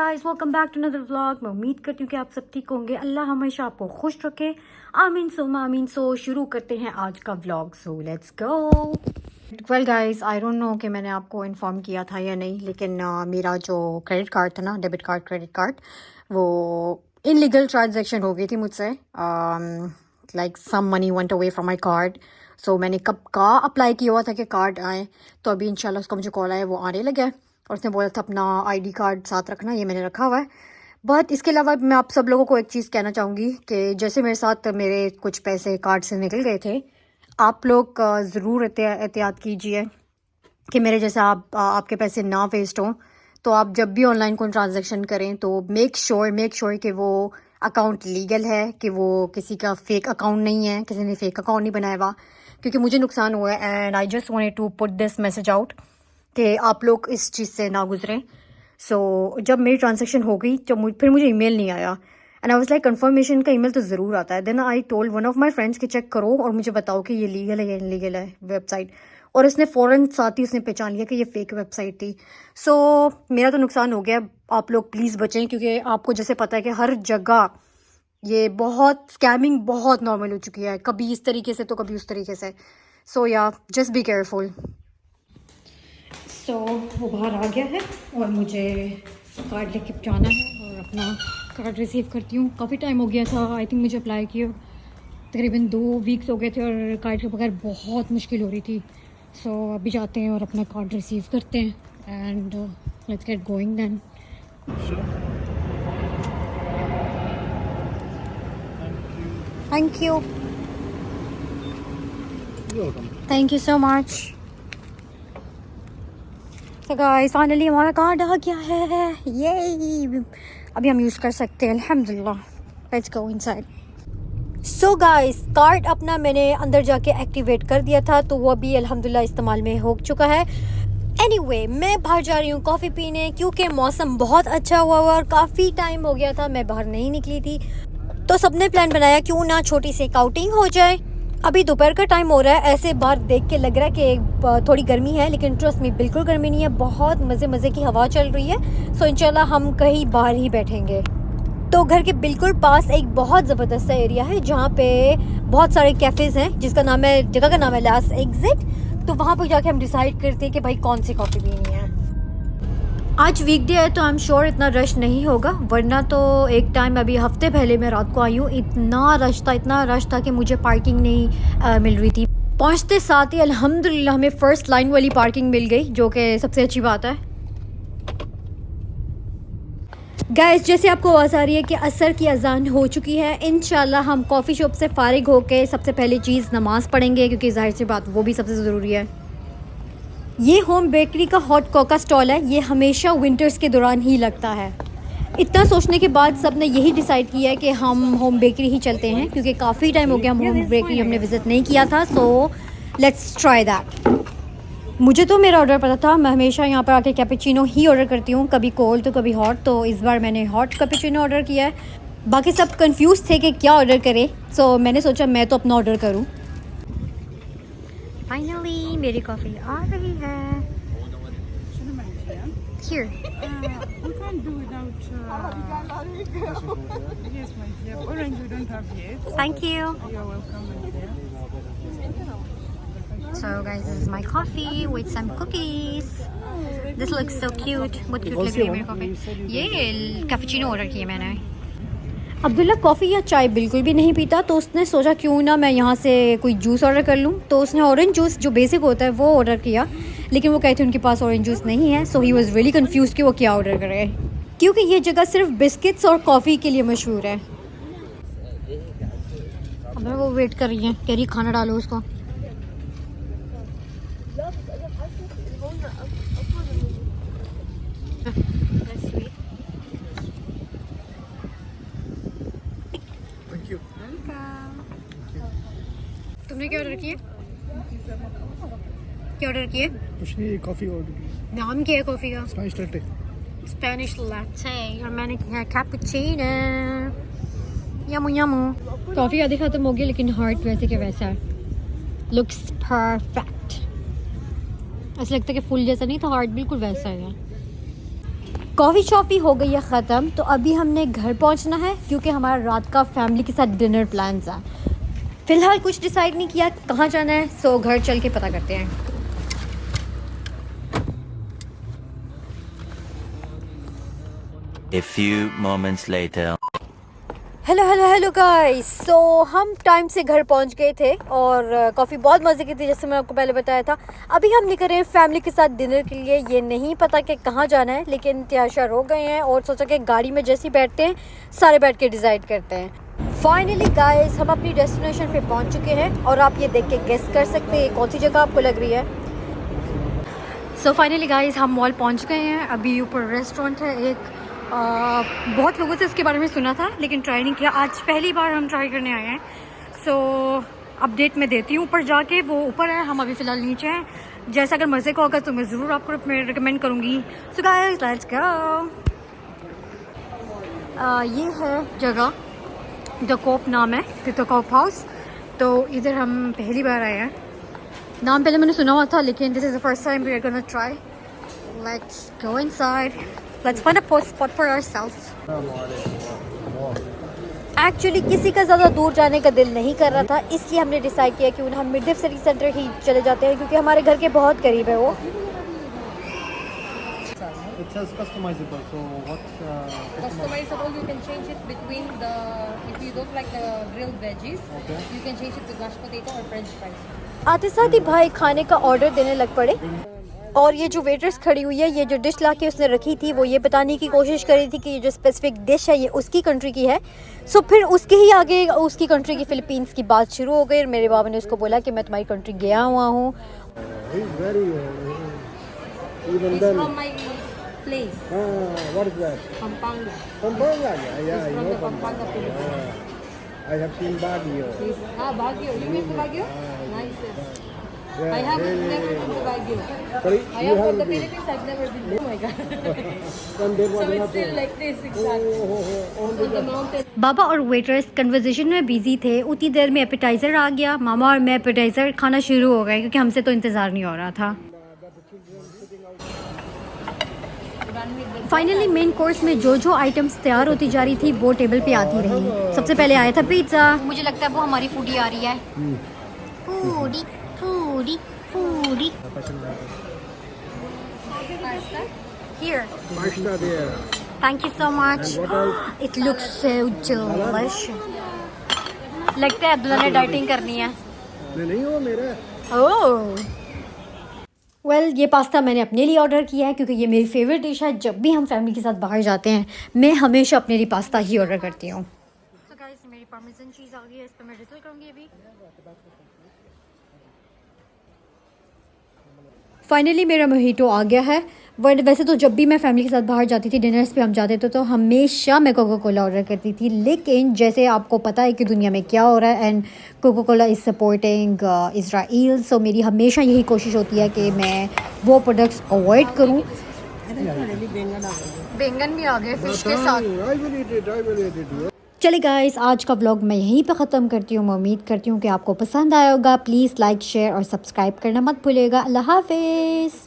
Guys, welcome back to another vlog. मैं उम्मीद करती हूँ कि आप सब ठीक होंगे। अल्लाह हमेशा आपको खुश रखे, आमीन सुम्मा आमीन। सो शुरू करते हैं आज का vlog. So let's go. Well guys, I don't know कि मैंने आपको इन्फॉर्म किया था या नहीं, लेकिन मेरा जो क्रेडिट कार्ड था ना, डेबिट कार्ड क्रेडिट कार्ड, वो इनलीगल ट्रांजेक्शन हो गई थी मुझसे। Like some money went away from my card. So मैंने कब का अप्लाई किया हुआ था कि कार्ड आए, तो अभी इंशाल्लाह उसका मुझे कॉल आया, वो आने लगा है। और उसने बोला था अपना आईडी कार्ड साथ रखना, ये मैंने रखा हुआ है। बट इसके अलावा मैं आप सब लोगों को एक चीज़ कहना चाहूँगी कि जैसे मेरे साथ मेरे कुछ पैसे कार्ड से निकल गए थे, आप लोग ज़रूर एहतियात कीजिए कि मेरे जैसे आपके पैसे ना वेस्ट हों। तो आप जब भी ऑनलाइन कोई ट्रांजैक्शन करें तो मेक श्योर कि वो अकाउंट लीगल है, कि वो किसी का फेक अकाउंट नहीं है, किसी ने फेक अकाउंट नहीं बनाया हुआ। क्योंकि मुझे नुकसान हुआ है and I just wanted to put this message out कि आप लोग इस चीज़ से ना गुजरें। सो जब मेरी ट्रांजैक्शन हो गई तो फिर मुझे ईमेल नहीं आया and I was like confirmation का ईमेल तो ज़रूर आता है। Then I told one of my friends कि चेक करो और मुझे बताओ कि ये लीगल है या इनलीगल है वेबसाइट। और इसने फ़ौरन साथ ही उसने पहचान लिया कि ये फेक वेबसाइट थी। सो मेरा तो नुकसान हो गया। आप लोग प्लीज़ बचें, क्योंकि आपको जैसे पता है कि हर जगह ये बहुत स्कैमिंग बहुत नॉर्मल हो चुकी है, कभी इस तरीके से तो कभी उस तरीके से। सो या जस्ट बी केयरफुल। सो वो बाहर आ गया है और मुझे कार्ड लेके जाना है और अपना कार्ड रिसीव करती हूँ। काफ़ी टाइम हो गया था, आई थिंक मुझे अप्लाई किया तकरीबन 2 वीक्स हो गए थे और कार्ड के बगैर बहुत मुश्किल हो रही थी। सो अभी जाते हैं और अपना कार्ड रिसीव करते हैं and let's get going then. Thank you. Thank you so much. तो गाइस फाइनली हमारा कार्ड आ गया है, ये अभी हम यूज़ कर सकते हैं अल्हम्दुलिल्लाह। Let's go inside. So guys, card अपना मैंने अंदर जाके एक्टिवेट कर दिया था, तो वो अभी अल्हम्दुलिल्लाह इस्तेमाल में हो चुका है। एनीवे, मैं बाहर जा रही हूँ कॉफ़ी पीने, क्योंकि मौसम बहुत अच्छा हुआ और काफ़ी टाइम हो गया था मैं बाहर नहीं निकली थी। तो सबने प्लान बनाया क्यों ना छोटी सी आउटिंग हो जाए। अभी दोपहर का टाइम हो रहा है, ऐसे बाहर देख के लग रहा है कि थोड़ी गर्मी है, लेकिन ट्रस्ट में बिल्कुल गर्मी नहीं है, बहुत मज़े की हवा चल रही है। सो इंशाल्लाह हम कहीं बाहर ही बैठेंगे। तो घर के बिल्कुल पास एक बहुत ज़बरदस्त सा एरिया है जहाँ पे बहुत सारे कैफ़ेज़ हैं, जिसका नाम है, जगह का नाम है लास्ट एग्जिट। तो वहाँ पर जाके हम डिसाइड करते हैं कि भाई कौन सी कॉफ़ी पीनी है। आज वीकडे है तो आई एम श्योर इतना रश नहीं होगा, वरना तो एक टाइम अभी हफ्ते पहले मैं रात को आई हूँ, इतना रश था कि मुझे पार्किंग नहीं मिल रही थी। पहुँचते साथ ही अल्हम्दुलिल्लाह हमें फ़र्स्ट लाइन वाली पार्किंग मिल गई, जो कि सबसे अच्छी बात है। गाइस, जैसे आपको आवाज़ आ रही है कि असर की अजान हो चुकी है, इंशाल्लाह हम कॉफ़ी शॉप से फ़ारिग होके सबसे पहली चीज़ नमाज़ पढ़ेंगे, क्योंकि जाहिर सी बात वो भी सबसे ज़रूरी है। ये होम बेकरी का हॉट कोका स्टॉल है, ये हमेशा विंटर्स के दौरान ही लगता है। इतना सोचने के बाद सब ने यही डिसाइड किया है कि हम होम बेकरी ही चलते हैं, क्योंकि काफ़ी टाइम हो गया हम होम बेकरी हमने विज़िट नहीं किया था। So let's try that. मुझे तो मेरा ऑर्डर पता था, मैं हमेशा यहाँ पर आके कैपेचिनो ही ऑर्डर करती हूँ, कभी कोल्ड तो कभी हॉट। तो इस बार मैंने हॉट कैपेचिनो ऑर्डर किया है। बाकी सब कंफ्यूज थे कि क्या ऑर्डर करें, सो मैंने सोचा मैं तो अपना ऑर्डर करूँ। फाइनली मेरी कॉफ़ी आ रही है। Here. We can't do without. Yes, my dear. Orange we don't have yet. Thank you. You're welcome, my dear. So guys, this is my coffee with some cookies. This looks so cute. बहुत cute लग रही है मेरी coffee. ये cappuccino order किया मैंने। Abdullah coffee या चाय बिल्कुल भी नहीं पीता, तो उसने सोचा क्यों ना मैं यहाँ से कोई जूस ऑर्डर कर लूँ। तो उसने ऑरेंज जूस जो बेसिक होता है वो ऑर्डर किया, लेकिन वो कहते उनके पास ऑरेंज जूस नहीं है। सो ही वाज रियली कंफ्यूज कि वो क्या ऑर्डर करे, क्योंकि ये जगह सिर्फ बिस्किट्स और कॉफ़ी के लिए मशहूर है। अब वो वेट कर रही है, कह रही खाना डालो उसको। तुमने क्या ऑर्डर किए? क्या ऑर्डर किए? कुछ नहीं, कॉफ़ी ऑर्डर की। नाम क्या है कॉफ़ी का? Spanish latte. Spanish latte. और मैंने किया कैपुचिनो। यमू यमू। कॉफ़ी आधी ख़त्म हो गई, लेकिन हार्ट वैसे के वैसा है, लुक्स परफेक्ट। ऐसा लगता है कि फुल जैसा नहीं था, हार्ट बिल्कुल वैसा है। कॉफ़ी शॉफ़ी हो गई है ख़त्म, तो अभी हमने घर पहुंचना है क्योंकि हमारा रात का फैमिली के साथ डिनर प्लान्स है। फ़िलहाल कुछ डिसाइड नहीं किया कहाँ जाना है, सो घर चल के पता करते हैं। A few moments later. Hello guys, so हम टाइम से घर पहुंच गए थे और कॉफ़ी बहुत मज़े की थी, जैसे मैं आपको पहले बताया था। अभी हम निकल रहे हैं फैमिली के साथ डिनर के लिए। ये नहीं पता कि कहाँ जाना है, लेकिन तैयार हो गए हैं और सोचा कि गाड़ी में जैसे ही बैठते हैं सारे बैठ के डिसाइड करते हैं। फाइनली गाइस, हम अपनी डेस्टिनेशन पे पहुंच चुके हैं और आप ये देख के गेस कर सकते हैं कौन सी जगह आपको लग रही है। सो फाइनली गाइस, हम मॉल पहुँच गए हैं। अभी ऊपर रेस्टोरेंट है एक, बहुत लोगों से इसके बारे में सुना था लेकिन ट्राई नहीं किया। आज पहली बार हम ट्राई करने आए हैं। सो अपडेट मैं देती हूँ ऊपर जाके। वो ऊपर है, हम अभी फ़िलहाल नीचे हैं। जैसा अगर मज़े का होगा तो मैं ज़रूर आपको रिकमेंड करूँगी। So guys let's go. ये है जगह, द कोप नाम है, द कोप हाउस। तो इधर हम पहली बार आए हैं। नाम पहले मैंने सुना हुआ था लेकिन this is the first time we are gonna try. Let's go inside. Let's find a spot for ourselves. Actually किसी का ज़्यादा दूर जाने का दिल नहीं कर रहा था, इसलिए हमने डिसाइड किया कि हम मिडविफ सिटी सेंटर ही चले जाते हैं क्योंकि हमारे घर के बहुत करीब है वो। It says customizable. So what's Customizable, you can change it between the, if you don't like the grilled veggies, Okay. you can change it to mashed potato or french fries. आते साथ ही भाई खाने का ऑर्डर देने लग पड़े और ये जो वेटर्स खड़ी हुई है, ये जो डिश ला के उसने रखी थी वो ये बताने की कोशिश कर रही थी कि ये जो स्पेसिफिक डिश है ये उसकी कंट्री की है। सो फिर उसके ही आगे उसकी कंट्री की फिलीपींस की बात शुरू हो गई और मेरे बाबा ने उसको बोला कि मैं तुम्हारी कंट्री गया हुआ हूँ। he's very even It's then. from my place, What is that? Pampanga. Pampanga. Yeah, I From know the Pampanga, Philippines. I have seen Baguio. Baguio. You been to Baguio? Nice. Yeah, I have really, never really been to Baguio. Sorry, I you have from haven't the been. Philippines. I've never been. Oh my god. Then there was So it's nothing. still like this, exactly. On On the mountain. बाबा और waiters conversation में busy थे। उतनी देर में appetiser आ गया। मामा और मैं appetiser खाना शुरू हो गए क्योंकि हमसे तो इंतज़ार नहीं हो रहा था। फाइनली मेन कोर्स में जो जो आइटम्स तैयार होती जा रही थी वो टेबल पे आती रही। सबसे पहले आया था पिज़्ज़ा। मुझे लगता है वो हमारी फूडी आ रही है। Foodie foodie foodie. Here. Pasta there. Thank you so much. And what else? It looks so delicious. लगता है अब्दुल्ला ने डाइटिंग करनी है। नहीं वो मेरा ओह वेल, ये पास्ता मैंने अपने लिए ऑर्डर किया है क्योंकि ये मेरी फेवरेट डिश है। जब भी हम फैमिली के साथ बाहर जाते हैं मैं हमेशा अपने लिए पास्ता ही ऑर्डर करती हूँ। तो गाइस, मेरी पार्मेसन चीज़ आ गई है, इस पर मैं रिजल करूँगी अभी। फाइनली मेरा मोहितो आ गया है। बट वैसे तो जब भी मैं फैमिली के साथ बाहर जाती थी, डिनर्स पे हम जाते थे, तो हमेशा मैं कोका कोला ऑर्डर करती थी। लेकिन जैसे आपको पता है कि दुनिया में क्या हो रहा है and Coca Cola is supporting Israel, so मेरी हमेशा यही कोशिश होती है कि मैं वो प्रोडक्ट्स अवॉइड करूँ। बैंगन भी आ गए फिश के साथ। I will eat it. चले गाइस, आज का व्लॉग मैं यहीं पे ख़त्म करती हूँ। मैं उम्मीद करती हूँ कि आपको पसंद आया होगा। प्लीज़ लाइक, शेयर और सब्सक्राइब करना मत भूलिएगा। अल्लाह हाफिज़।